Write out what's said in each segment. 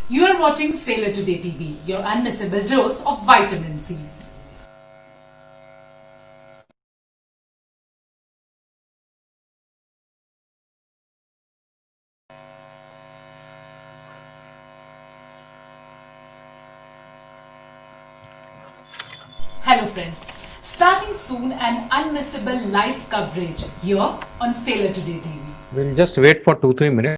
You are watching Sailor Today TV, your unmissable dose of vitamin C. Hello friends, starting soon an unmissable live coverage here on Sailor Today TV. We'll just wait for 2-3 minutes.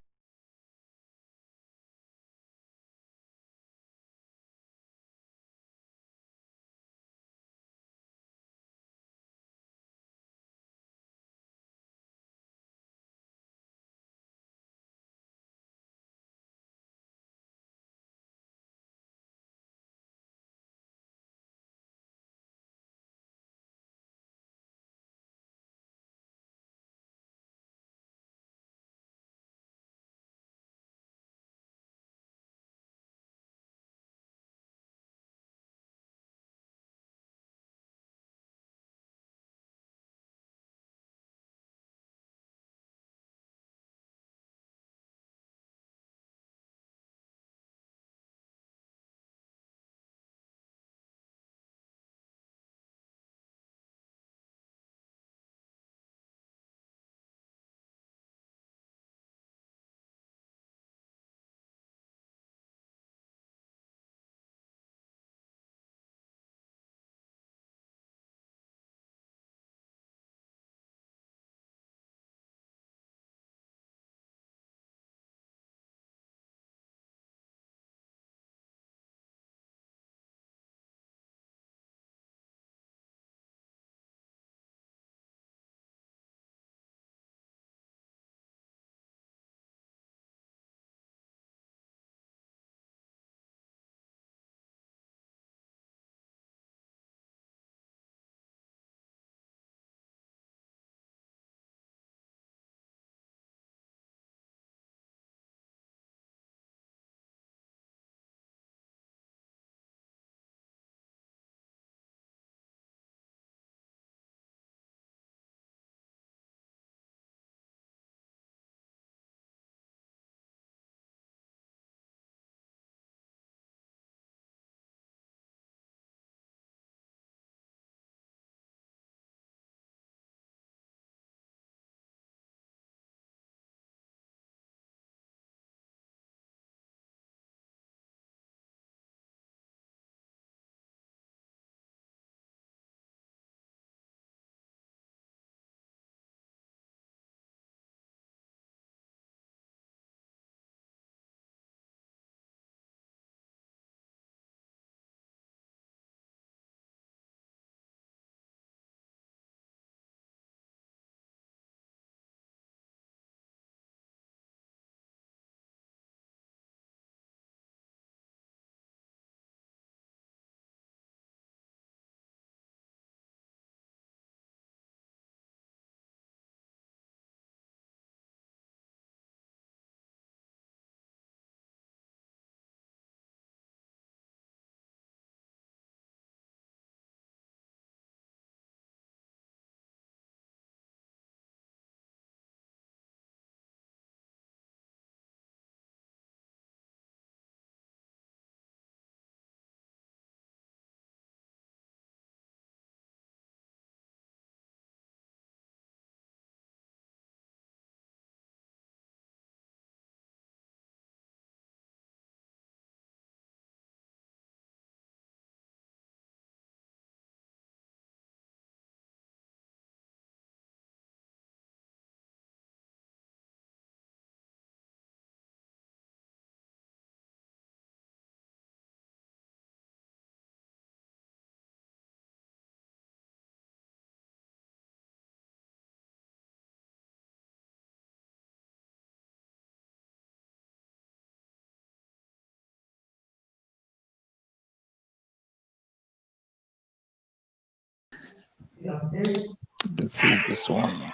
Let's see this one.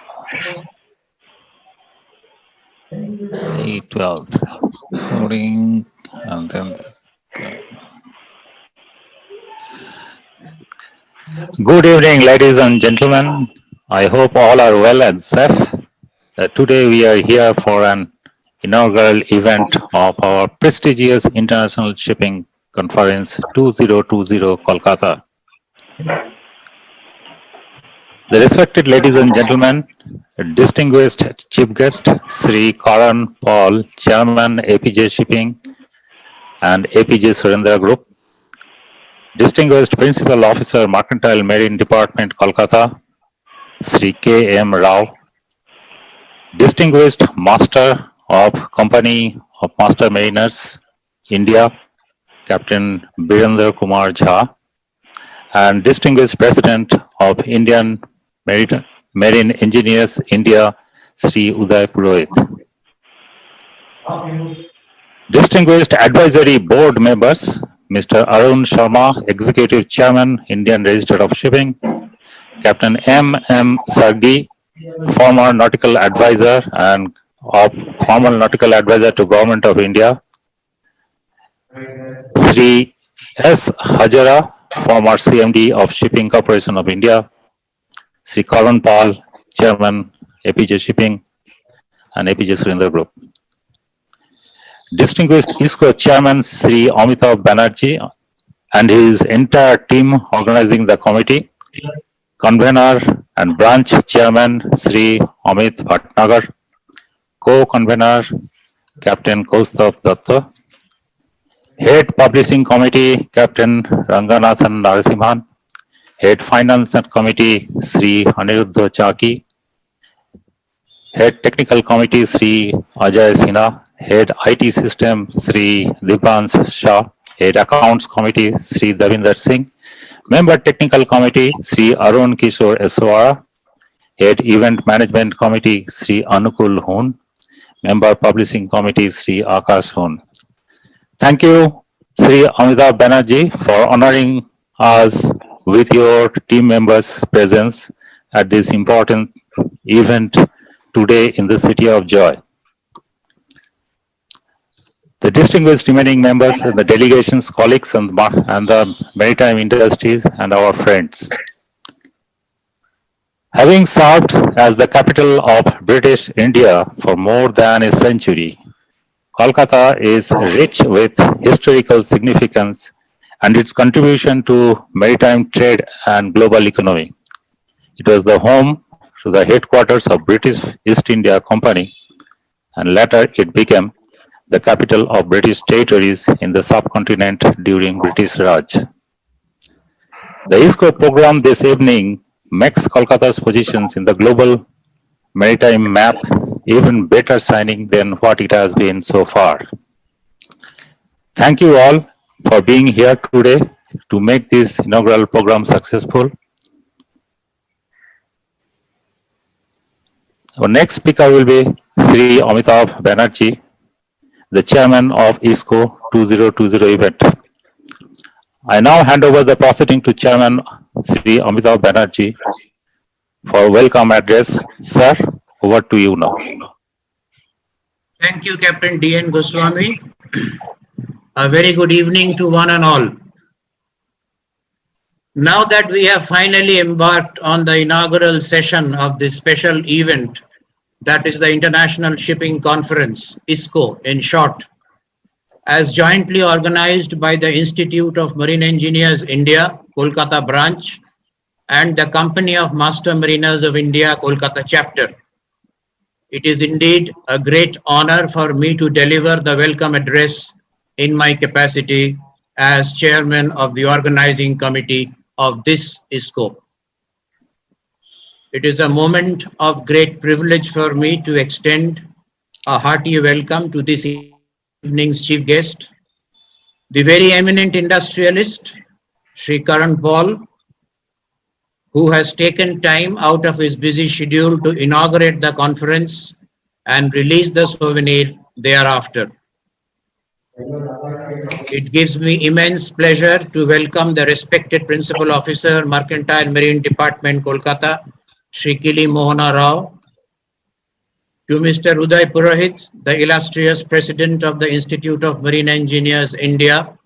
812. Recording and then. Good evening, ladies and gentlemen. I hope all are well and safe. Today we are here for an inaugural event of our prestigious International Shipping Conference 2020 Kolkata. The respected ladies and gentlemen, distinguished chief guest Sri Karan Paul, Chairman APJ Shipping and APJ Surendra Group, distinguished Principal Officer Mercantile Marine Department Kolkata, Sri K. M. Rao, distinguished Master of Company of Master Mariners, India, Captain Birendra Kumar Jha, and distinguished President of Indian Marine Engineers, India, Sri Uday Purohit. Distinguished Advisory Board members, Mr. Arun Sharma, Executive Chairman, Indian Register of Shipping, Captain M. M. Sargi, former Nautical Advisor to Government of India, Sri S. Hajara, former CMD of Shipping Corporation of India, Sri Karan Pal, Chairman, APJ Shipping and APJ Surendra Group. Distinguished ISCO Chairman Sri Amitabh Banerjee and his entire team organizing the committee, Convener and Branch Chairman Sri Amit Bhatnagar, Co-Convener Captain Kaustav Datta, Head Publishing Committee Captain Ranganathan Narasimhan, Head Finance Committee Sri Aniruddha Chaki, Head Technical Committee Sri Ajay Sinha, Head IT System Sri Divrans Shah, Head Accounts Committee Sri Davinder Singh, Member Technical Committee Sri Arun Kishore Eswara, Head Event Management Committee Sri Anukul Hun, Member Publishing Committee Sri Akash Hun. Thank you, Sri Amitabh Banerjee, for honoring us with your team members' presence at this important event today in the City of Joy. The distinguished remaining members and the delegations, colleagues and the maritime industries and our friends. Having served as the capital of British India for more than a century, Kolkata is rich with historical significance and its contribution to maritime trade and global economy. It was the home to the headquarters of British East India Company, and later it became the capital of British territories in the subcontinent during British Raj. The ISCO program this evening makes Kolkata's positions in the global maritime map even better shining than what it has been so far. Thank you all for being here today to make this inaugural program successful. Our next speaker will be Sri Amitabh Banerjee, the chairman of ISCO 2020 event. I now hand over the proceeding to Chairman Sri Amitabh Banerjee for welcome address. Sir, over to you now. Thank you, Captain D.N. Goswami. A very good evening to one and all. Now that we have finally embarked on the inaugural session of this special event, that is the International Shipping Conference, ISCO in short, as jointly organized by the Institute of Marine Engineers India, Kolkata branch, and the Company of Master Mariners of India, Kolkata chapter. It is indeed a great honor for me to deliver the welcome address in my capacity as chairman of the organizing committee of this ISCO. It is a moment of great privilege for me to extend a hearty welcome to this evening's chief guest, the very eminent industrialist, Sri Karan Paul, who has taken time out of his busy schedule to inaugurate the conference and release the souvenir thereafter. It gives me immense pleasure to welcome the respected Principal Officer, Mercantile Marine Department, Kolkata, Sri Kili Mohana Rao, to Mr. Uday Purohit, the illustrious President of the Institute of Marine Engineers, India.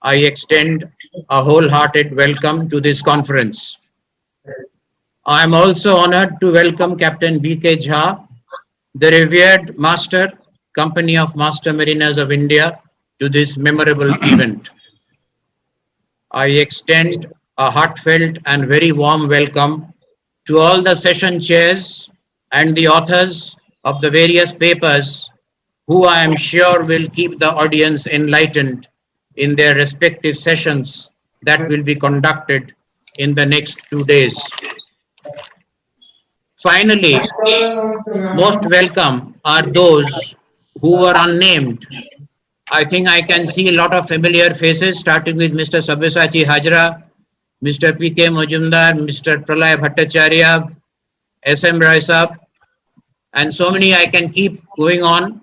I extend a wholehearted welcome to this conference. I am also honored to welcome Captain B.K. Jha, the revered Master Company of Master Mariners of India to this memorable event. I extend a heartfelt and very warm welcome to all the session chairs and the authors of the various papers who I am sure will keep the audience enlightened in their respective sessions that will be conducted in the next 2 days. Finally, most welcome are those who were unnamed. I think I can see a lot of familiar faces, starting with Mr. Sabyasachi Hajra, Mr. P.K. Majumdar, Mr. Pralay Bhattacharya, S.M. Raisab, and so many I can keep going on,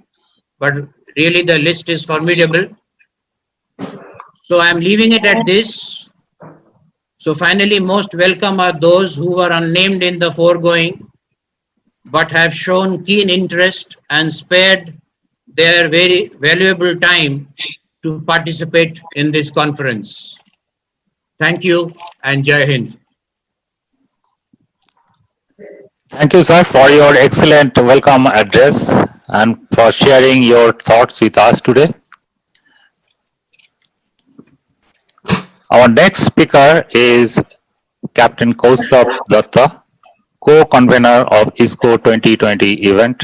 but really the list is formidable. So I'm leaving it at this. So finally, most welcome are those who were unnamed in the foregoing, but have shown keen interest and spared their very valuable time to participate in this conference. Thank you and Jai Hind. Thank you, sir, for your excellent welcome address and for sharing your thoughts with us today. Our next speaker is Captain Kaustubh Datta, co-convener of ISCO 2020 event.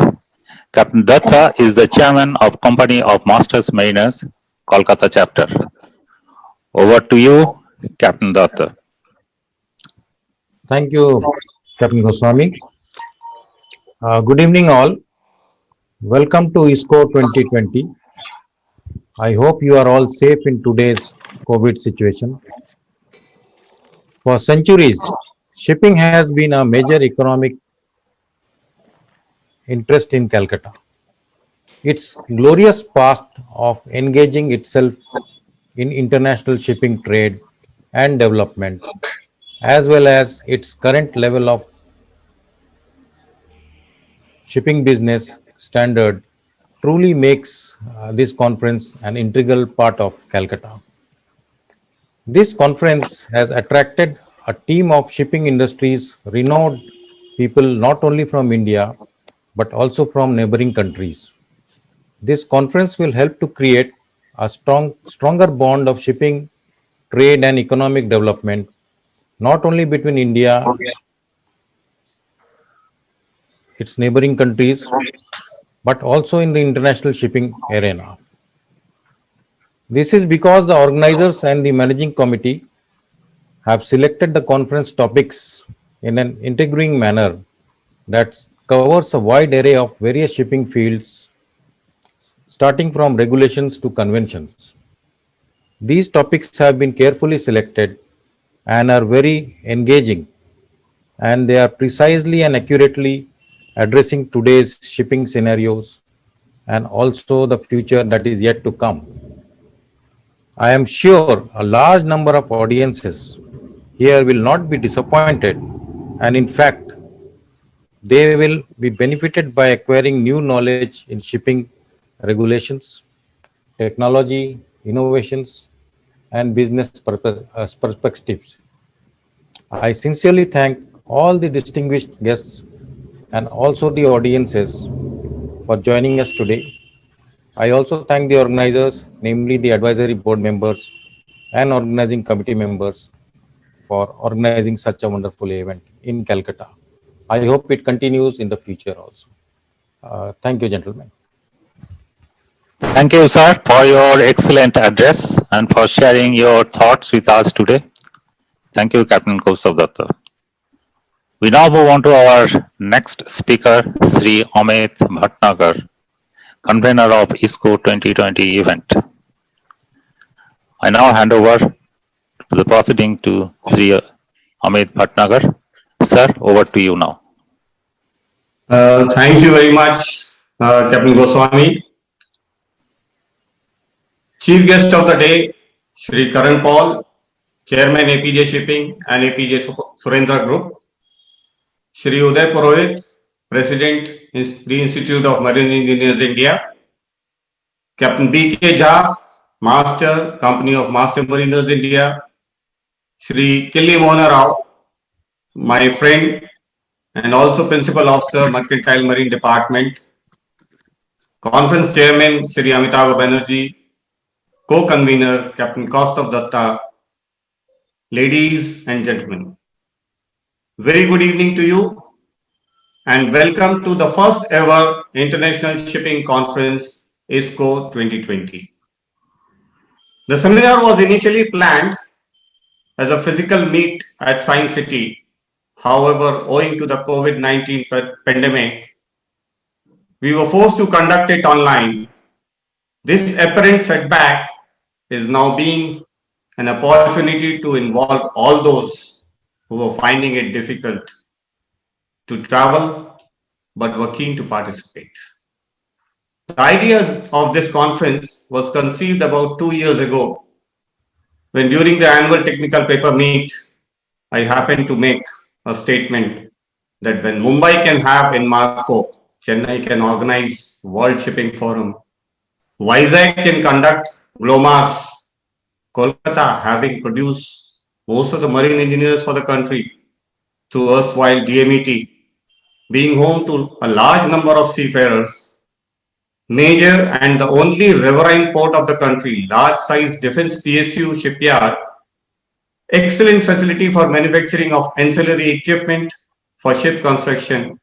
Captain Datta is the chairman of Company of Masters Mariners, Kolkata chapter. Over to you, Captain Datta. Thank you, Captain Goswami. Good evening, all. Welcome to ISCO 2020. I hope you are all safe in today's COVID situation. For centuries, shipping has been a major economic interest in Calcutta. Its glorious past of engaging itself in international shipping trade and development, as well as its current level of shipping business standard, truly makes this conference an integral part of Calcutta. This conference has attracted a team of shipping industries renowned people not only from India but also from neighboring countries. This conference will help to create a stronger bond of shipping, trade and economic development, not only between India, its neighboring countries, but also in the international shipping arena. This is because the organizers and the managing committee have selected the conference topics in an integrating manner that covers a wide array of various shipping fields, starting from regulations to conventions. These topics have been carefully selected and are very engaging, and they are precisely and accurately addressing today's shipping scenarios and also the future that is yet to come. I am sure a large number of audiences here will not be disappointed, and in fact, they will be benefited by acquiring new knowledge in shipping regulations, technology, innovations, and business perspectives. I sincerely thank all the distinguished guests and also the audiences for joining us today. I also thank the organizers, namely the advisory board members and organizing committee members, for organizing such a wonderful event in Calcutta. I hope it continues in the future also. Thank you, gentlemen. Thank you, sir, for your excellent address and for sharing your thoughts with us today. Thank you, Captain Kaustubh Datta. We now move on to our next speaker, Sri Amit Bhatnagar, convener of ISCO 2020 event. I now hand over to the proceeding to Sri Amit Bhatnagar. Sir, over to you now. Thank you very much, Captain Goswami. Chief guest of the day, Shri Karan Paul, Chairman APJ Shipping and APJ Surendra Group. Shri Uday Purohit, President, the Institute of Marine Engineers India. Captain B.K. Jha, Master, Company of Master Mariners India. Shri Killi Mohana Rao, my friend and also Principal Officer, Mercantile Marine Department. Conference Chairman Shri Amitabh Banerjee, Co-Convener Captain Kaustav Datta, ladies and gentlemen. Very good evening to you and welcome to the first ever International Shipping Conference ISCO 2020. The seminar was initially planned as a physical meet at Science City. However, owing to the COVID-19 pandemic, we were forced to conduct it online. This apparent setback is now being an opportunity to involve all those who were finding it difficult to travel but were keen to participate. The idea of this conference was conceived about 2 years ago when during the annual technical paper meet, I happened to make a statement that when Mumbai can have in Marco, Chennai can organize World Shipping Forum, Vizag can conduct GLOMAS, Kolkata having produced most of the marine engineers for the country through erstwhile DMET, being home to a large number of seafarers, major and the only riverine port of the country, large-sized defense PSU shipyard, excellent facility for manufacturing of ancillary equipment for ship construction.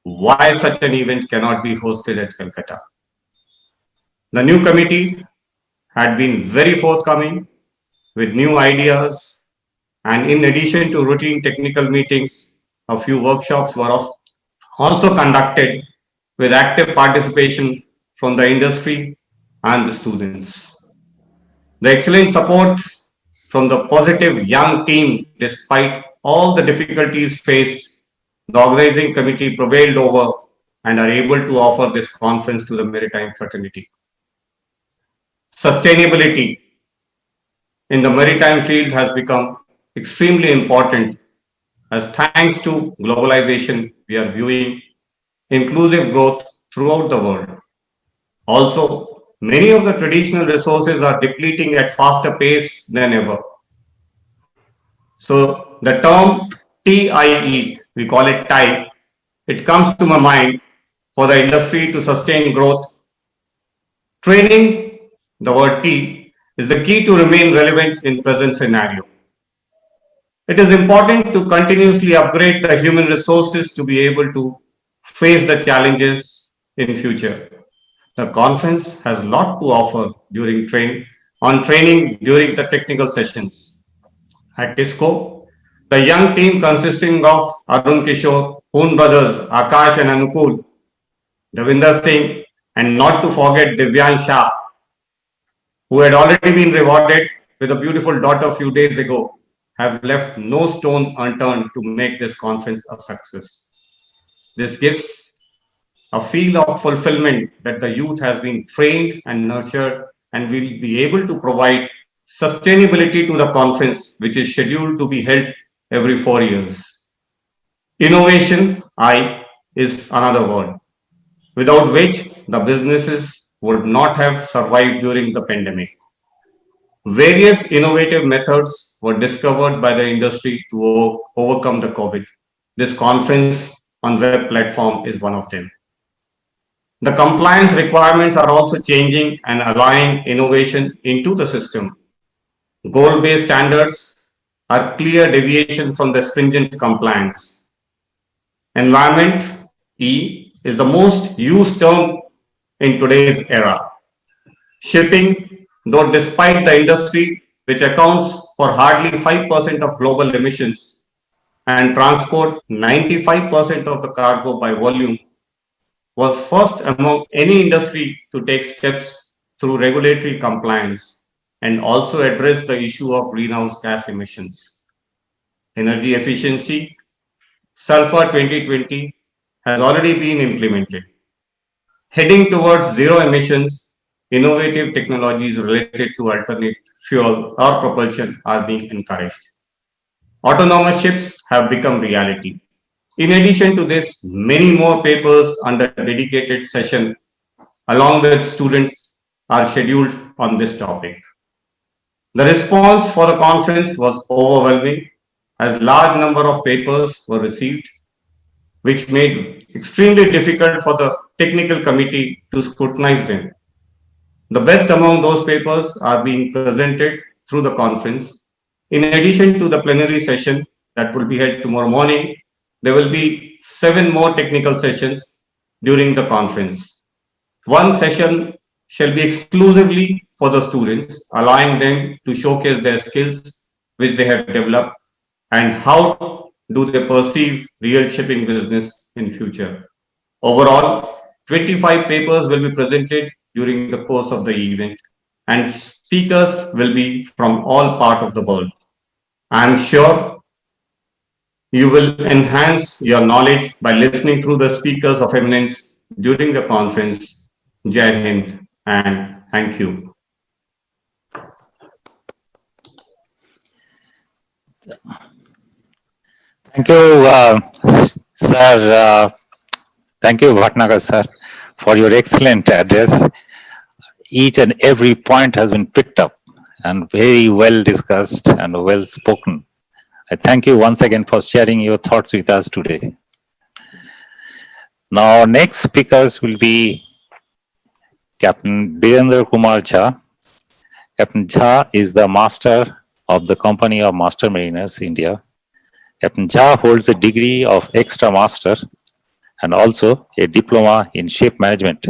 Why such an event cannot be hosted at Calcutta? The new committee had been very forthcoming with new ideas, and in addition to routine technical meetings, a few workshops were also conducted with active participation from the industry and the students. The excellent support from the positive young team, despite all the difficulties faced, the organizing committee prevailed over and are able to offer this conference to the maritime fraternity. Sustainability in the maritime field has become extremely important as thanks to globalization, we are viewing inclusive growth throughout the world. Also, many of the traditional resources are depleting at faster pace than ever. So the term TIE, we call it TIE, it comes to my mind for the industry to sustain growth. Training, the word T, is the key to remain relevant in present scenario. It is important to continuously upgrade the human resources to be able to face the challenges in future. The conference has a lot to offer during training during the technical sessions. At ISCO, the young team consisting of Arun Kishore, Poon brothers, Akash and Anukul, Davinder Singh, and not to forget Divyan Shah, who had already been rewarded with a beautiful daughter a few days ago, have left no stone unturned to make this conference a success. This gives a feel of fulfillment that the youth has been trained and nurtured and will be able to provide sustainability to the conference, which is scheduled to be held every 4 years. Innovation, I, is another word, without which the businesses would not have survived during the pandemic. Various innovative methods were discovered by the industry to overcome the COVID. This conference on web platform is one of them. The compliance requirements are also changing and allowing innovation into the system. Goal-based standards are clear deviation from the stringent compliance. Environment, E, is the most used term in today's era. Shipping, though despite the industry, which accounts for hardly 5% of global emissions and transport 95% of the cargo by volume, was first among any industry to take steps through regulatory compliance and also address the issue of greenhouse gas emissions. Energy efficiency, Sulfur 2020 has already been implemented. Heading towards zero emissions, innovative technologies related to alternate fuel or propulsion are being encouraged. Autonomous ships have become reality. In addition to this, many more papers under dedicated session along with students are scheduled on this topic. The response for the conference was overwhelming as large number of papers were received, which made extremely difficult for the technical committee to scrutinize them. The best among those papers are being presented through the conference. In addition to the plenary session that will be held tomorrow morning, there will be 7 more technical sessions during the conference. One session shall be exclusively for the students, allowing them to showcase their skills which they have developed and how do they perceive real shipping business in future. Overall, 25 papers will be presented during the course of the event and speakers will be from all parts of the world. I am sure you will enhance your knowledge by listening through the speakers of eminence during the conference. Jai Hind and thank you. Thank you, sir. Thank you, Bhatnagar sir, for your excellent address. Each and every point has been picked up and very well discussed and well spoken. I thank you once again for sharing your thoughts with us today. Now, our next speakers will be Captain Birendra Kumar Jha. Captain Jha is the master of the Company of Master Mariners, India. Captain Jha holds a degree of extra master and also a diploma in ship management.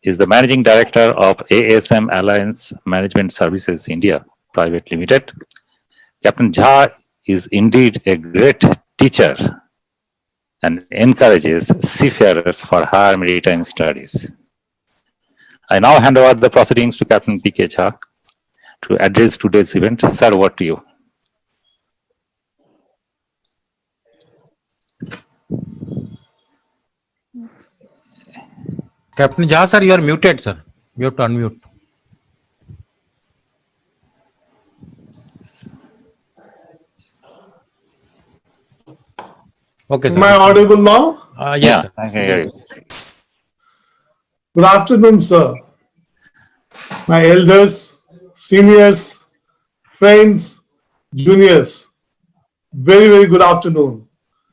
He is the managing director of ASM Alliance Management Services India Private Limited. Captain Jha is indeed a great teacher and encourages seafarers for higher maritime studies. I now hand over the proceedings to Captain P.K. Jha to address today's event. Sir, over to you. Captain Jha, sir, you are muted, sir. You have to unmute. Okay, sir. Am I audible now? Yes, sir. I can hear you. Good afternoon, sir. My elders, seniors, friends, juniors. Very, very good afternoon.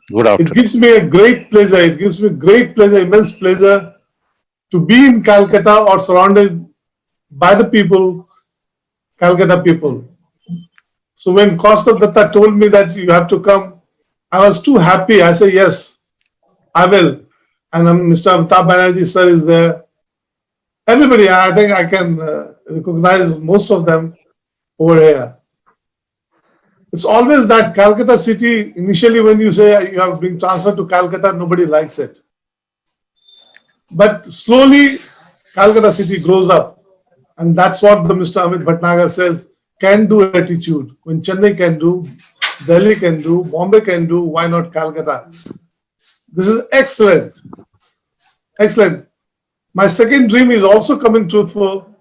Good It afternoon. gives me a great pleasure. It gives me great pleasure, immense pleasure to be in Calcutta or surrounded by the people, Calcutta people. So when Costa Datta told me that you have to come, I was too happy. I said, yes, I will. And Mr. Amitabh Banerjee sir is there. Everybody, I think I can recognize most of them over here. It's always that Calcutta city, initially when you say you have been transferred to Calcutta, nobody likes it. But slowly, Calcutta city grows up. And that's what the Mr. Amit Bhatnagar says, can-do attitude. When Chennai can do, Delhi can do, Bombay can do, why not Calcutta? This is excellent. Excellent. My second dream is also coming truthful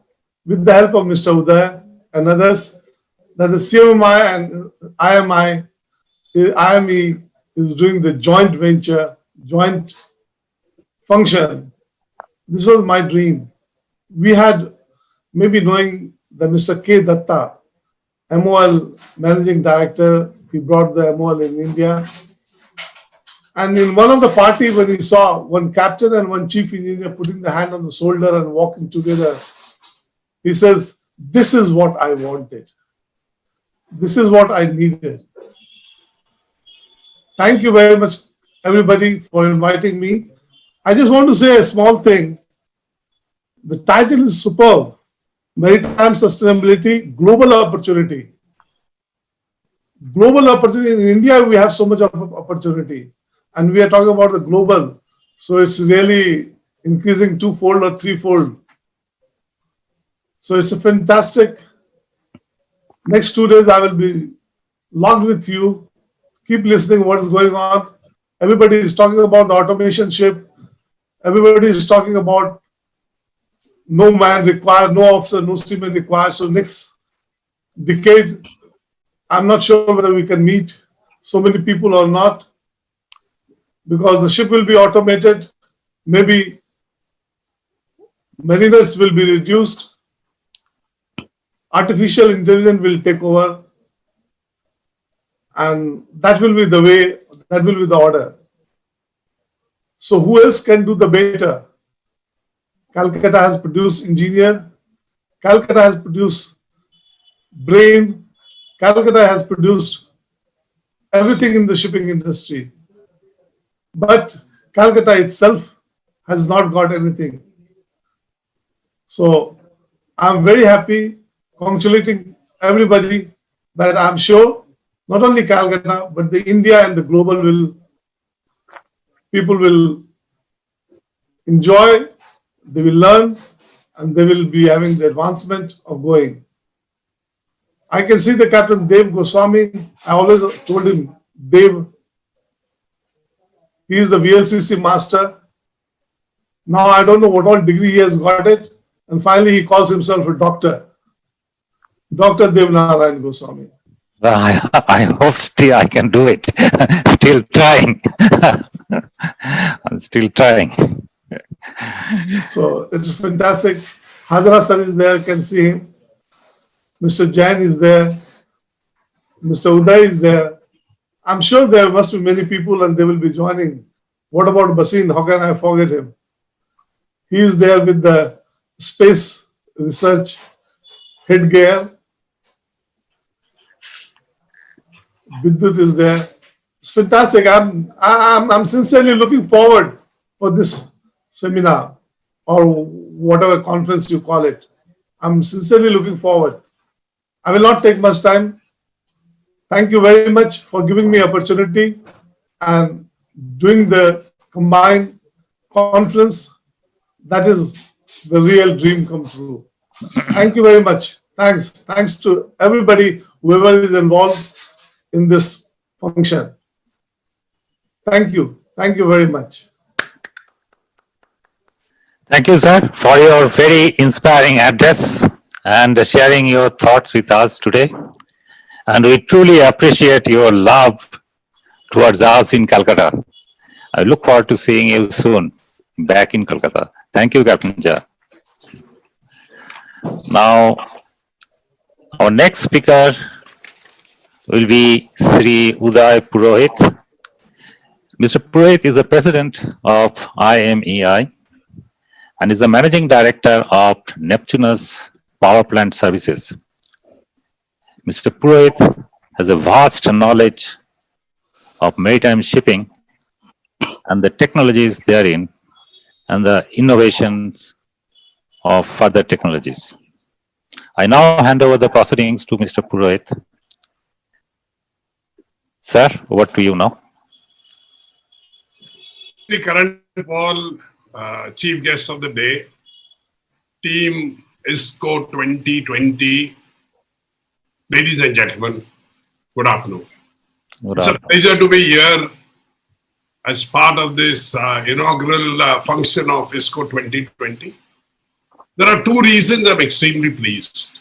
with the help of Mr. Uday and others, that the CMI and IME is doing the joint venture, joint function. This was my dream. We had, maybe knowing the Mr. K. Datta, MOL managing director, he brought the MOL in India. And in one of the party, when he saw one captain and one chief engineer putting the hand on the shoulder and walking together, he says, this is what I wanted. This is what I needed. Thank you very much, everybody, for inviting me. I just want to say a small thing. The title is superb. Maritime Sustainability, Global Opportunity. Global opportunity. In India, we have so much of opportunity. And we are talking about the global. So it's really increasing twofold or threefold. So it's a fantastic. Next 2 days, I will be logged with you. Keep listening what is going on. Everybody is talking about the automation ship. Everybody is talking about no man required, no officer, no seaman required. So next decade, I'm not sure whether we can meet so many people or not, because the ship will be automated. Maybe mariners will be reduced. Artificial intelligence will take over. And that will be the way, that will be the order. So who else can do the better? Calcutta has produced engineer. Calcutta has produced brain. Calcutta has produced everything in the shipping industry. But Calcutta itself has not got anything. So I'm very happy, congratulating everybody that I'm sure not only Calcutta, but the India and the global people will enjoy, they will learn, and they will be having the advancement of going. I can see the Captain Dev Goswami. I always told him, Dev, he is the VLCC master. Now I don't know what all degree he has got it. And finally he calls himself a doctor. Dr. Devanarayan Goswami. I hope still I can do it. Still trying. I'm still trying. So it is fantastic. Hajra sir is there, can see him. Mr. Jain is there. Mr. Uday is there. I'm sure there must be many people and they will be joining. What about Basin? How can I forget him? He is there with the space research headgear. Vidyut is there. It's fantastic. I'm sincerely looking forward for this seminar or whatever conference you call it. I'm sincerely looking forward. I will not take much time. Thank you very much for giving me opportunity and doing the combined conference. That is the real dream come true. Thank you very much. Thanks. Thanks to everybody, whoever is involved in this function. Thank you. Thank you very much. Thank you, sir, for your very inspiring address and sharing your thoughts with us today. And we truly appreciate your love towards us in Calcutta. I look forward to seeing you soon back in Calcutta. Thank you, Captain Jha. Now, our next speaker will be Sri Uday Purohit. Mr. Purohit is the president of IMEI and is the managing director of Neptunus Power Plant Services. Mr. Purohit has a vast knowledge of maritime shipping and the technologies therein and the innovations of further technologies. I now hand over the proceedings to Mr. Purohit. Sir, over to you now. The current Paul, chief guest of the day, team ISCO 2020. Ladies and gentlemen, good afternoon. It's a pleasure to be here as part of this inaugural function of ISCO 2020. There are two reasons I'm extremely pleased.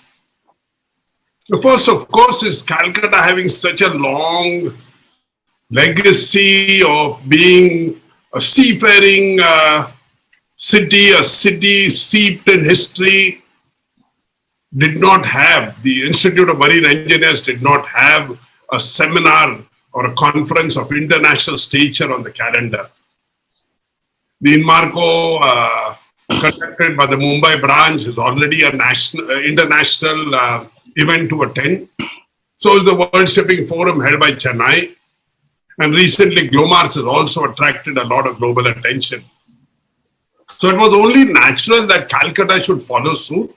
The first, of course, is Calcutta having such a long legacy of being a seafaring city, a city steeped in history, did not have, the Institute of Marine Engineers did not have a seminar or a conference of international stature on the calendar. The Inmarco conducted by the Mumbai branch is already a international event to attend. So is the World Shipping Forum held by Chennai. And recently, GLOMARS has also attracted a lot of global attention. So it was only natural that Calcutta should follow suit.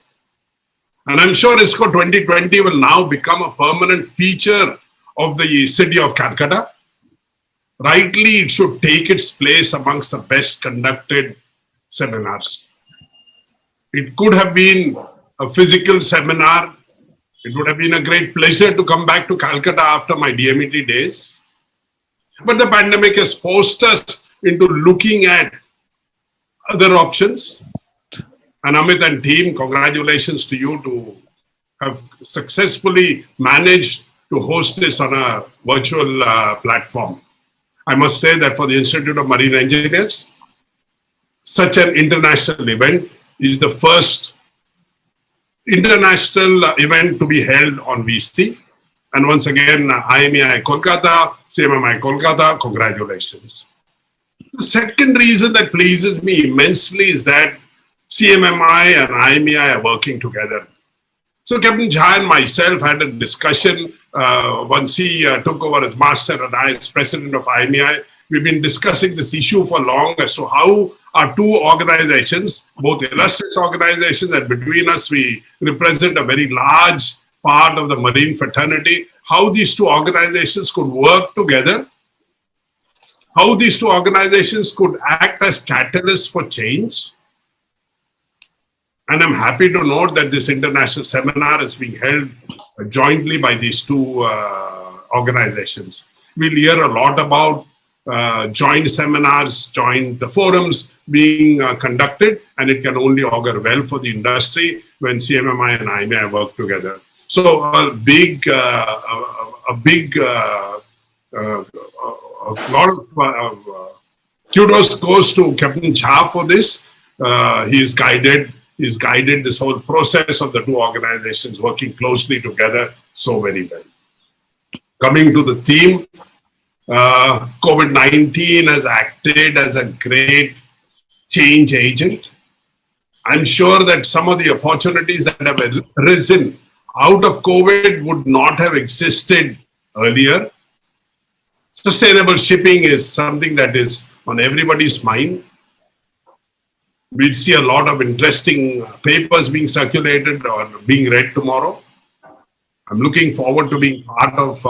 And I'm sure ISCO 2020 will now become a permanent feature of the city of Calcutta. Rightly, it should take its place amongst the best conducted seminars. It could have been a physical seminar. It would have been a great pleasure to come back to Calcutta after my DMET days. But the pandemic has forced us into looking at other options. And Amit and team, congratulations to you to have successfully managed to host this on a virtual platform. I must say that for the Institute of Marine Engineers, such an international event is the first international event to be held on VC. And once again, IMEI Kolkata, CMMI Kolkata, congratulations. The second reason that pleases me immensely is that CMMI and IMEI are working together. So Captain Jha and myself had a discussion once he took over as master and I as president of IMEI. We've been discussing this issue for long as to how our two organizations, both illustrious organizations, and between us we represent a very large part of the marine fraternity, how these two organizations could work together, how these two organizations could act as catalysts for change. And I'm happy to note that this international seminar is being held jointly by these two organizations. We'll hear a lot about joint seminars, joint forums being conducted, and it can only augur well for the industry when CMMI and IMEI work together. So a lot of kudos goes to Captain Jha for this. He's guided this whole process of the two organizations working closely together so very well. Coming to the theme, COVID-19 has acted as a great change agent. I'm sure that some of the opportunities that have arisen out of COVID would not have existed earlier. Sustainable shipping is something that is on everybody's mind. We'll see a lot of interesting papers being circulated or being read tomorrow. I'm looking forward to being part of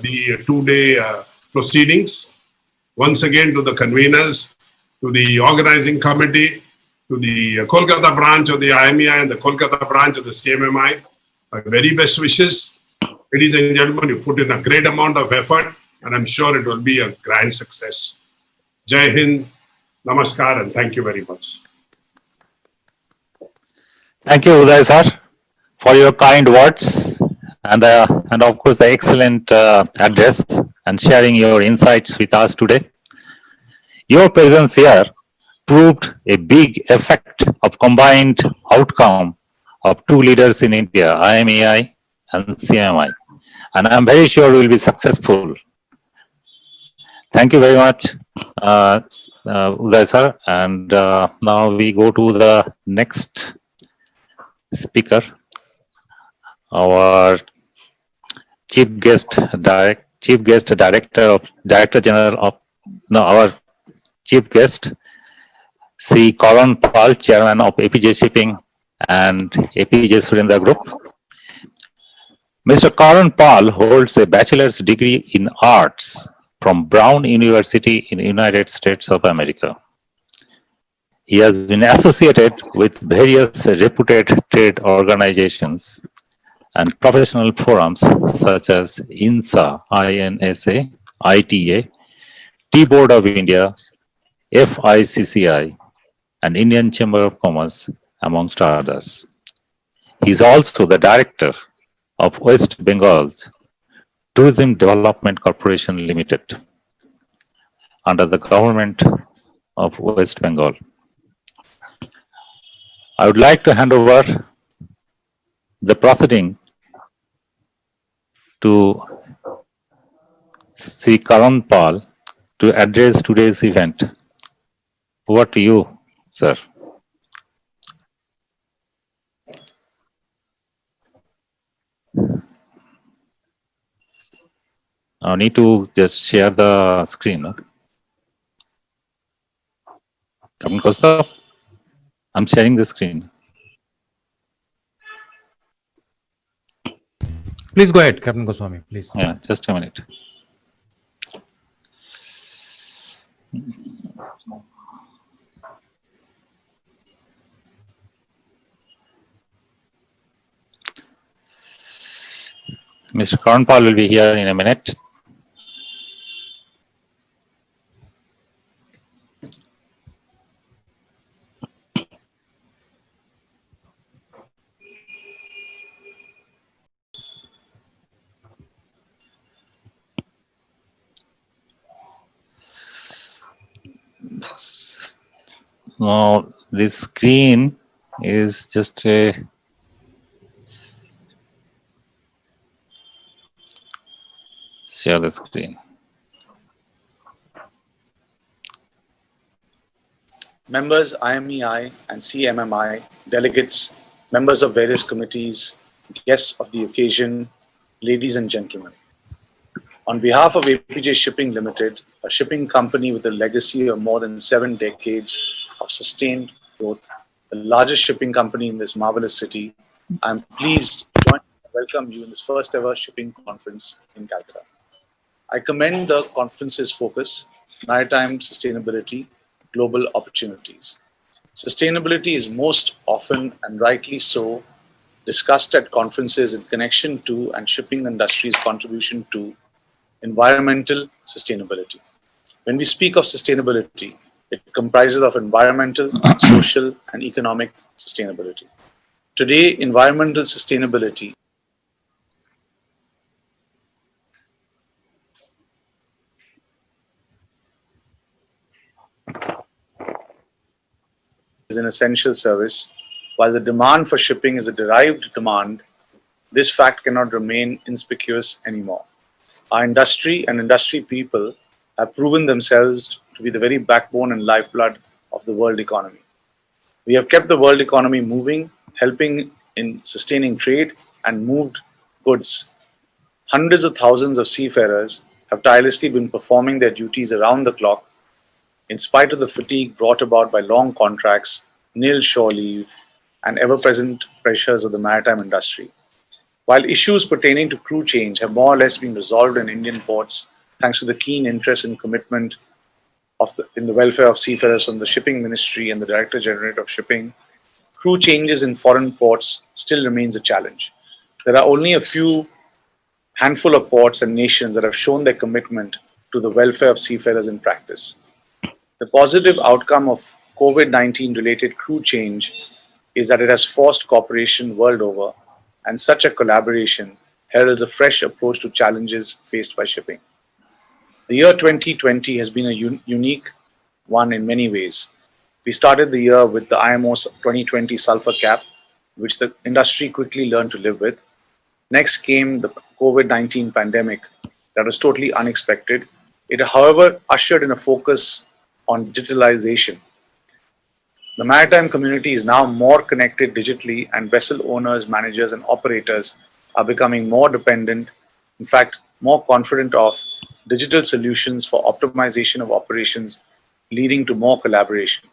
the two-day proceedings. Once again, to the conveners, to the organizing committee, to the Kolkata branch of the IMEI and the Kolkata branch of the CMMI, my very best wishes. Ladies and gentlemen, you put in a great amount of effort, and I'm sure it will be a grand success. Jai Hind, Namaskar, and thank you very much. Thank you, Uday sir, for your kind words and of course the excellent address and sharing your insights with us today. Your presence here proved a big effect of combined outcome of two leaders in India, IMEI and CMI, and I'm very sure we'll be successful. Thank you very much, Uday sir, and now we go to the next speaker, our Chief Guest Director General of our Chief Guest, Sri Karan Pal, Chairman of APJ Shipping and APJ Surendra Group. Mr. Karan Pal holds a bachelor's degree in arts from Brown University in the United States of America. He has been associated with various reputed trade organizations and professional forums such as INSA, ITA, T-Board of India, FICCI, and Indian Chamber of Commerce, amongst others. He is also the director of West Bengal's Tourism Development Corporation Limited under the government of West Bengal. I would like to hand over the proceeding to Sri Karan Pal to address today's event. Over to you, sir. I need to just share the screen. Captain Costa, I'm sharing the screen. Please go ahead, Captain Goswami, please. Yeah, just a minute. Mr. Karan Pal will be here in a minute. Now, this screen is just a share the screen. members, IMEI and CMMI, delegates, members of various committees, guests of the occasion, ladies and gentlemen. On behalf of APJ Shipping Limited, a shipping company with a legacy of more than 7 decades of sustained growth, the largest shipping company in this marvelous city, I am pleased to welcome you in this first ever shipping conference in Calcutta. I commend the conference's focus, maritime sustainability, global opportunities. Sustainability is most often, and rightly so, discussed at conferences in connection to and shipping industry's contribution to environmental sustainability. When we speak of sustainability, it comprises of environmental, social, and economic sustainability. Today, environmental sustainability is an essential service. While the demand for shipping is a derived demand, this fact cannot remain inconspicuous anymore. Our industry and industry people have proven themselves to be the very backbone and lifeblood of the world economy. We have kept the world economy moving, helping in sustaining trade and moved goods. Hundreds of thousands of seafarers have tirelessly been performing their duties around the clock in spite of the fatigue brought about by long contracts, nil shore leave, and ever-present pressures of the maritime industry. While issues pertaining to crew change have more or less been resolved in Indian ports, thanks to the keen interest and commitment in the welfare of seafarers from the Shipping Ministry and the Director General of Shipping, crew changes in foreign ports still remains a challenge. There are only a handful of ports and nations that have shown their commitment to the welfare of seafarers in practice. The positive outcome of COVID-19 related crew change is that it has forced cooperation world over, and such a collaboration heralds a fresh approach to challenges faced by shipping. The year 2020 has been a unique one in many ways. We started the year with the IMO 2020 sulfur cap, which the industry quickly learned to live with. Next came the COVID-19 pandemic that was totally unexpected. It, however, ushered in a focus on digitalization. The maritime community is now more connected digitally, and vessel owners, managers, and operators are becoming more dependent, in fact, more confident of digital solutions for optimization of operations, leading to more collaboration.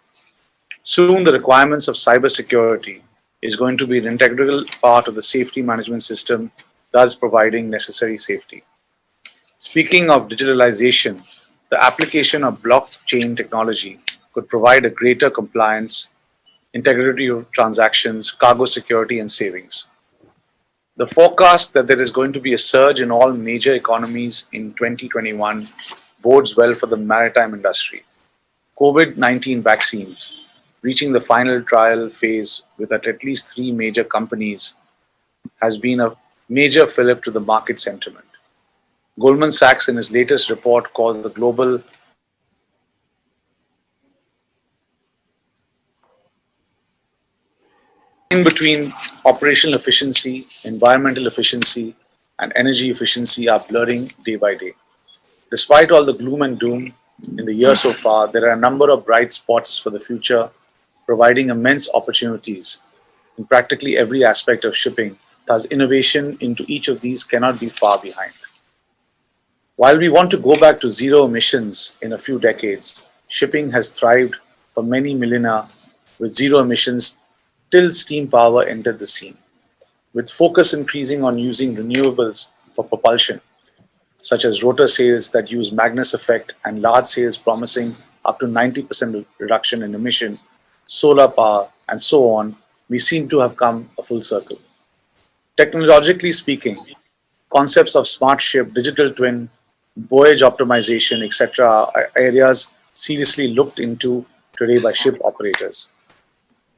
Soon, the requirements of cybersecurity is going to be an integral part of the safety management system, thus providing necessary safety. Speaking of digitalization, the application of blockchain technology could provide a greater compliance, integrity of transactions, cargo security, and savings. The forecast that there is going to be a surge in all major economies in 2021 bodes well for the maritime industry. COVID-19 vaccines reaching the final trial phase with at least 3 major companies has been a major fillip to the market sentiment. Goldman Sachs, in his latest report called the Global line between operational efficiency, environmental efficiency, and energy efficiency are blurring day by day. Despite all the gloom and doom in the year so far, there are a number of bright spots for the future, providing immense opportunities in practically every aspect of shipping. Thus, innovation into each of these cannot be far behind. While we want to go back to zero emissions in a few decades, shipping has thrived for many millennia with zero emissions till steam power entered the scene. With focus increasing on using renewables for propulsion, such as rotor sails that use Magnus effect and large sails promising up to 90% reduction in emission, solar power, and so on, we seem to have come a full circle. Technologically speaking, concepts of smart ship, digital twin, voyage optimization, etc. are areas seriously looked into today by ship operators.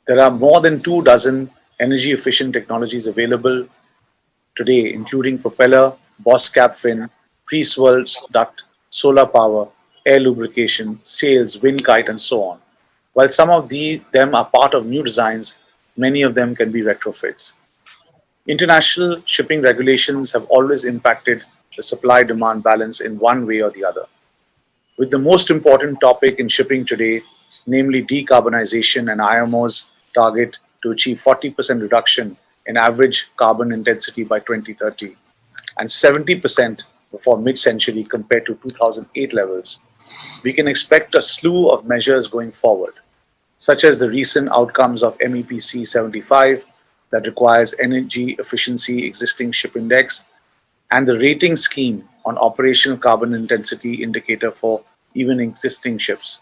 There are more than 24 energy efficient technologies available today, including propeller, boss cap fin, pre-swirls duct, solar power, air lubrication, sails, wind kite, and so on. While some of them are part of new designs, many of them can be retrofits. International shipping regulations have always impacted the supply-demand balance in one way or the other. With the most important topic in shipping today namely decarbonization and IMO's target to achieve 40% reduction in average carbon intensity by 2030 and 70% before mid-century compared to 2008 levels, we can expect a slew of measures going forward, such as the recent outcomes of MEPC 75 that requires energy efficiency existing ship index and the rating scheme on operational carbon intensity indicator for even existing ships.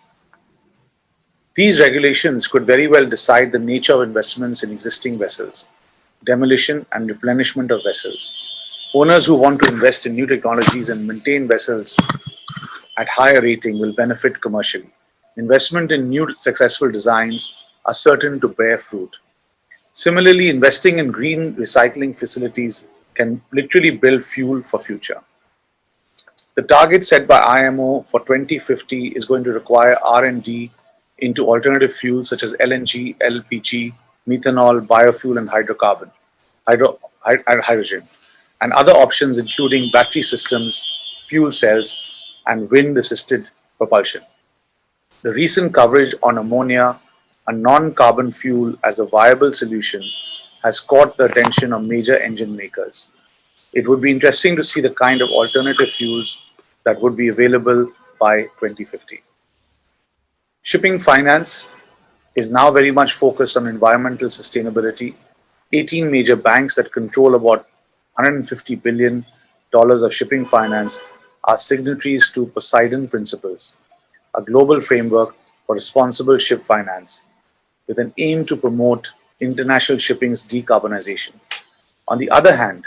These regulations could very well decide the nature of investments in existing vessels, demolition and replenishment of vessels. Owners who want to invest in new technologies and maintain vessels at higher rating will benefit commercially. Investment in new successful designs are certain to bear fruit. Similarly, investing in green recycling facilities can literally build fuel for future. The target set by IMO for 2050 is going to require R&D into alternative fuels such as LNG, LPG, methanol, biofuel, and hydrogen, and other options including battery systems, fuel cells, and wind-assisted propulsion. The recent coverage on ammonia, a non-carbon fuel as a viable solution, has caught the attention of major engine makers. It would be interesting to see the kind of alternative fuels that would be available by 2050. Shipping finance is now very much focused on environmental sustainability. 18 major banks that control about $150 billion of shipping finance are signatories to Poseidon Principles, a global framework for responsible ship finance, with an aim to promote international shipping's decarbonization. On the other hand,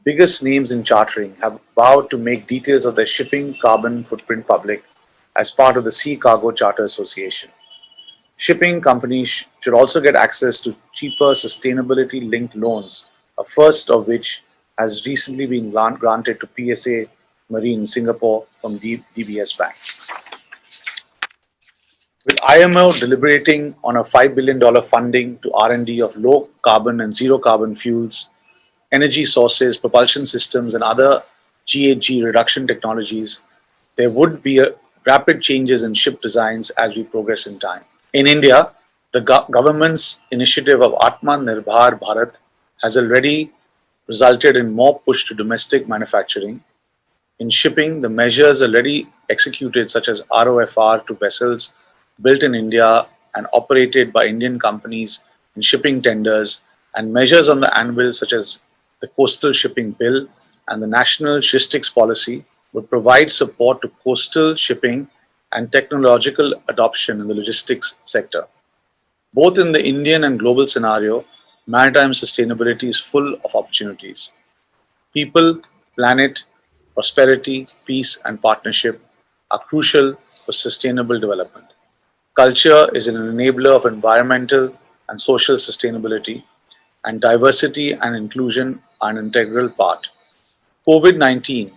biggest names in chartering have vowed to make details of their shipping carbon footprint public as part of the Sea Cargo Charter Association. Shipping companies should also get access to cheaper sustainability-linked loans, a first of which has recently been granted to PSA Marine Singapore from DBS Bank. With IMO deliberating on a $5 billion funding to R&D of low carbon and zero carbon fuels, energy sources, propulsion systems, and other GHG reduction technologies, there would be rapid changes in ship designs as we progress in time. In India, the government's initiative of Atmanirbhar Bharat has already resulted in more push to domestic manufacturing. In shipping, the measures already executed, such as ROFR to vessels built in India and operated by Indian companies in shipping tenders, and measures on the anvil, such as the Coastal Shipping Bill and the National Logistics Policy, would provide support to coastal shipping and technological adoption in the logistics sector. Both in the Indian and global scenario, maritime sustainability is full of opportunities. People, planet, prosperity, peace, and partnership are crucial for sustainable development. Culture is an enabler of environmental and social sustainability, and diversity and inclusion are an integral part. COVID-19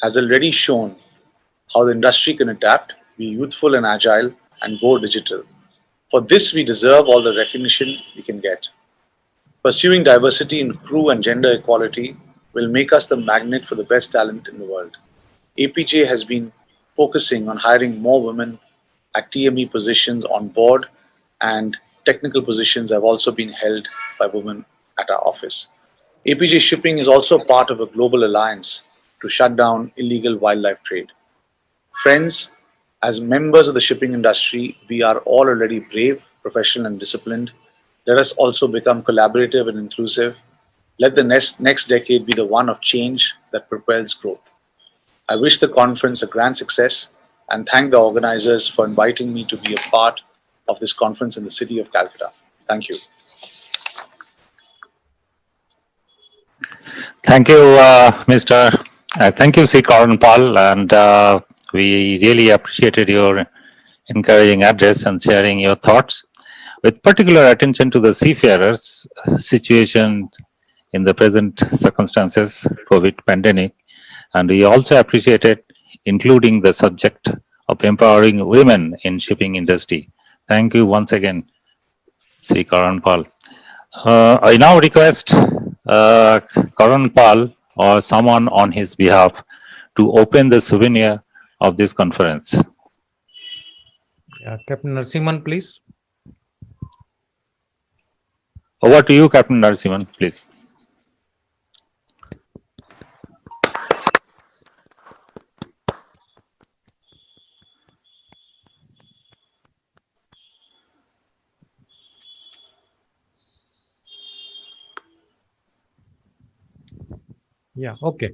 has already shown how the industry can adapt, be youthful and agile, and go digital. For this, we deserve all the recognition we can get. Pursuing diversity in crew and gender equality will make us the magnet for the best talent in the world. APJ has been focusing on hiring more women at TME positions on board, and technical positions have also been held by women at our office. APJ Shipping is also part of a global alliance to shut down illegal wildlife trade. Friends, as members of the shipping industry, we are all already brave, professional, and disciplined. Let us also become collaborative and inclusive. Let the next decade be the one of change that propels growth. I wish the conference a grand success and thank the organizers for inviting me to be a part of this conference in the city of Calcutta. Thank you. Thank you, thank you, Sri Karan Pal, and we really appreciated your encouraging address and sharing your thoughts, with particular attention to the seafarers' situation in the present circumstances, COVID pandemic, and we also appreciated including the subject of empowering women in shipping industry. Thank you once again, Sri Karan Pal. I now request Karan Pal or someone on his behalf to open the souvenir of this conference. Captain Narasimhan, please. Over to you, Captain Narasimhan, please. Yeah, okay.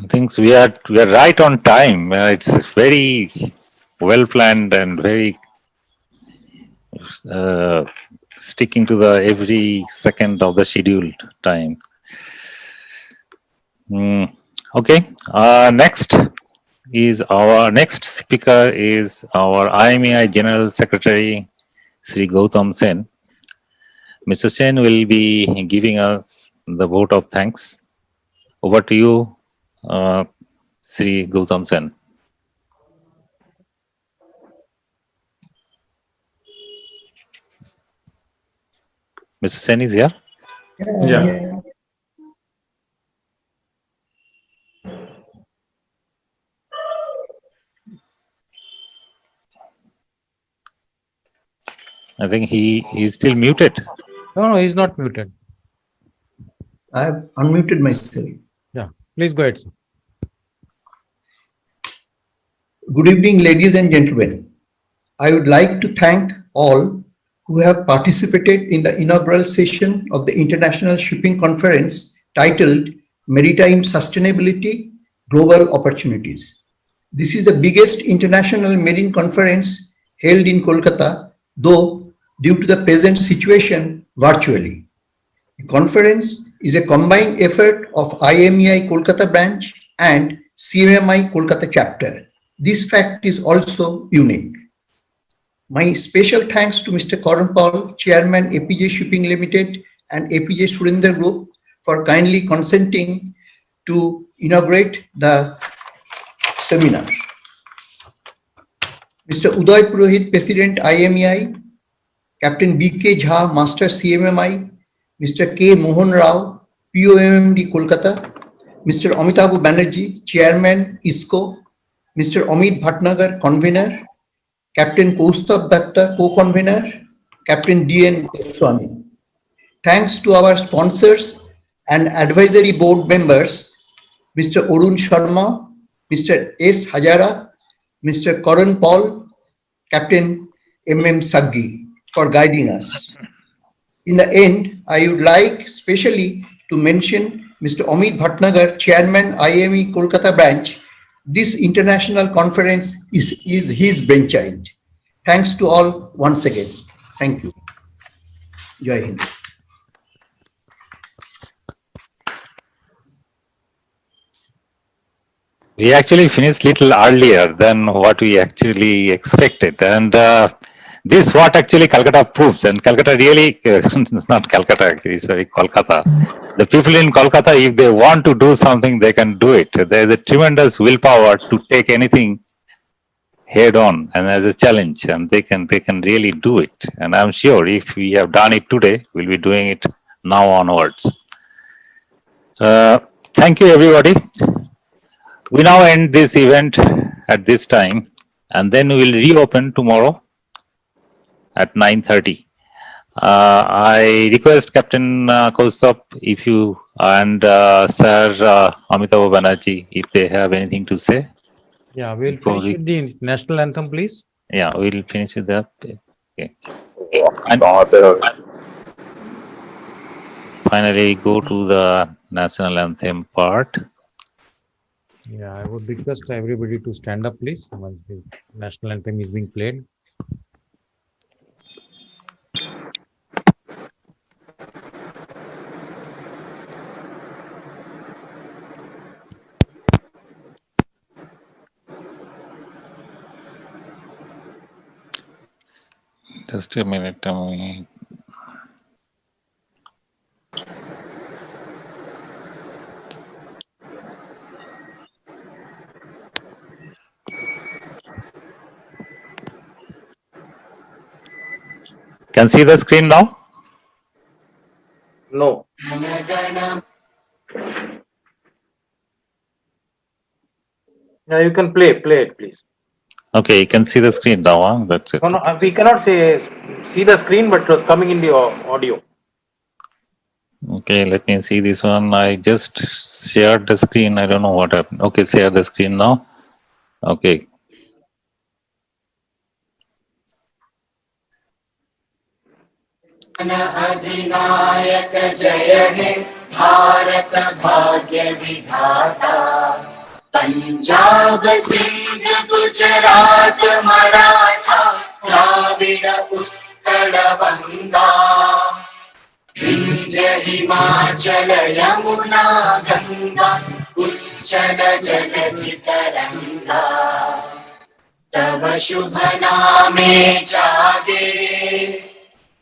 I think we are right on time. It's very well planned and very sticking to the every second of the scheduled time. Okay. Next speaker is our IMEI General Secretary, Sri Gautam Sen. Mr. Sen will be giving us the vote of thanks. Over to you, Sri Gautam Sen. Mr. Sen is here? Yeah. I think he is still muted. No, he's not muted. I have unmuted myself. Yeah, please go ahead, sir. Good evening, ladies and gentlemen. I would like to thank all who have participated in the inaugural session of the International Shipping Conference titled Maritime Sustainability, Global Opportunities. This is the biggest international marine conference held in Kolkata, though due to the present situation virtually. The conference is a combined effort of IMEI Kolkata branch and CMMI Kolkata chapter. This fact is also unique. My special thanks to Mr. Karan Paul, Chairman APJ Shipping Limited and APJ Surendra Group for kindly consenting to inaugurate the seminar. Mr. Uday Purohit, President IMEI, Captain B.K. Jha, Master CMMI, Mr. K. Mohan Rao, POMMD Kolkata, Mr. Amitabh Banerjee, Chairman ISCO, Mr. Amit Bhatnagar, Convener, Captain Kaustav Datta, Co-Convener, Captain D.N. Goswami. Thanks to our sponsors and advisory board members, Mr. Arun Sharma, Mr. S. Hajara, Mr. Karan Paul, Captain M.M. Saggi for guiding us. In the end, I would like specially to mention Mr. Amit Bhatnagar, Chairman IME Kolkata branch. This international conference is his brainchild. Thanks to all once again. Thank you. Jai Hind. We actually finished little earlier than what we actually expected, and this what actually Calcutta proves. And Calcutta really, it's not Calcutta actually, it's very Kolkata. The people in Kolkata, if they want to do something, they can do it. There is a tremendous willpower to take anything head on and as a challenge, and they can really do it. And I'm sure if we have done it today, we'll be doing it now onwards. Thank you, everybody. We now end this event at this time, and then we will reopen tomorrow at 9:30. I request Captain Kaustav, if you and Sir Amitabh Banerjee, if they have anything to say. Yeah, we'll finish with the national anthem, please. Yeah, we'll finish with that. Okay. And finally, go to the national anthem part. Yeah, I would request everybody to stand up, please, once the national anthem is being played. Just a minute. Can see the screen now? No. Yeah, you can play it, please. Okay, you can see the screen now. Huh? That's it. No, no, we cannot see the screen, but it was coming in the audio. Okay, let me see this one. I just shared the screen. I don't know what happened. Okay, share the screen now. Okay. अधिनायक जय हे भारत भाग्य विधाता पंजाब सिंध गुजरात मराठा द्राविड उत्कल बंगा विंध्य हिमाचल यमुना गंगा उच्चल जलधि तरंगा तव शुभ नामे जागे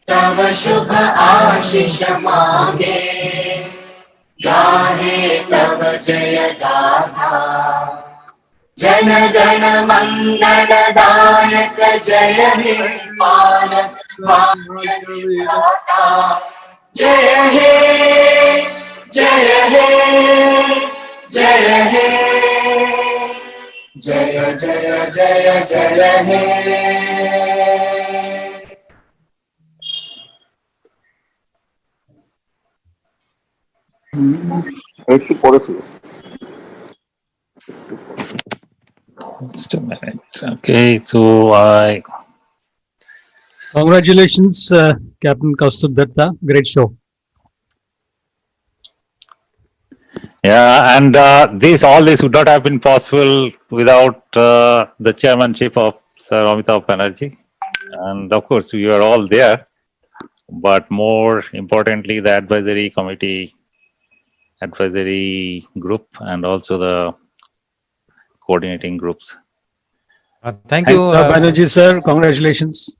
तव शुभ आशीष मांगे गाहे तव जय गाथा जन गण मंगल दायक जय हे भारत भाग्य विधाता जय हे जय हे जय हे जय जय जय जय हे Just a minute. Okay, so Congratulations, Captain Kaustubh Datta. Great show. yeah, and all this would not have been possible without the chairmanship of Sir Amitabh Banerjee. And of course, we were all there, but more importantly, the advisory committee, advisory group, and also the coordinating groups. Thank you, Banerjee sir. Congratulations.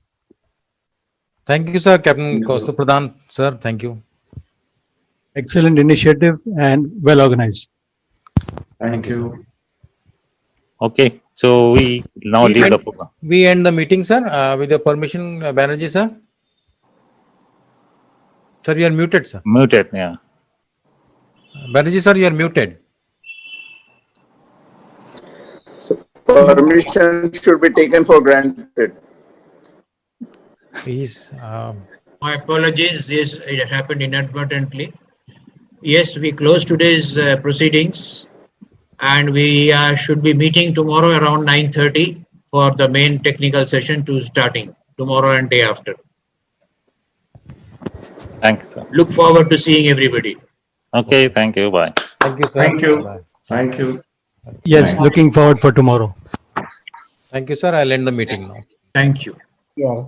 thank you, sir, Captain Kaustubh Pradhan, sir. Thank you. Excellent initiative and well organized. Thank you. Okay, so we now leave the program. We end the meeting, sir. With your permission, Banerjee, sir. Sir, you are muted, sir. Muted, yeah. Banerjee, sir, you are muted. Permission should be taken for granted. Please. My apologies. Yes, it happened inadvertently. Yes, we close today's proceedings, and we should be meeting tomorrow around 9:30 for the main technical session to starting tomorrow and day after. Thank you, sir. Look forward to seeing everybody. Okay, thank you. Bye. Thank you, sir. Thank you. Bye. Thank you. Yes, looking forward for tomorrow. Thank you, sir. I'll end the meeting now. Thank you. Yeah.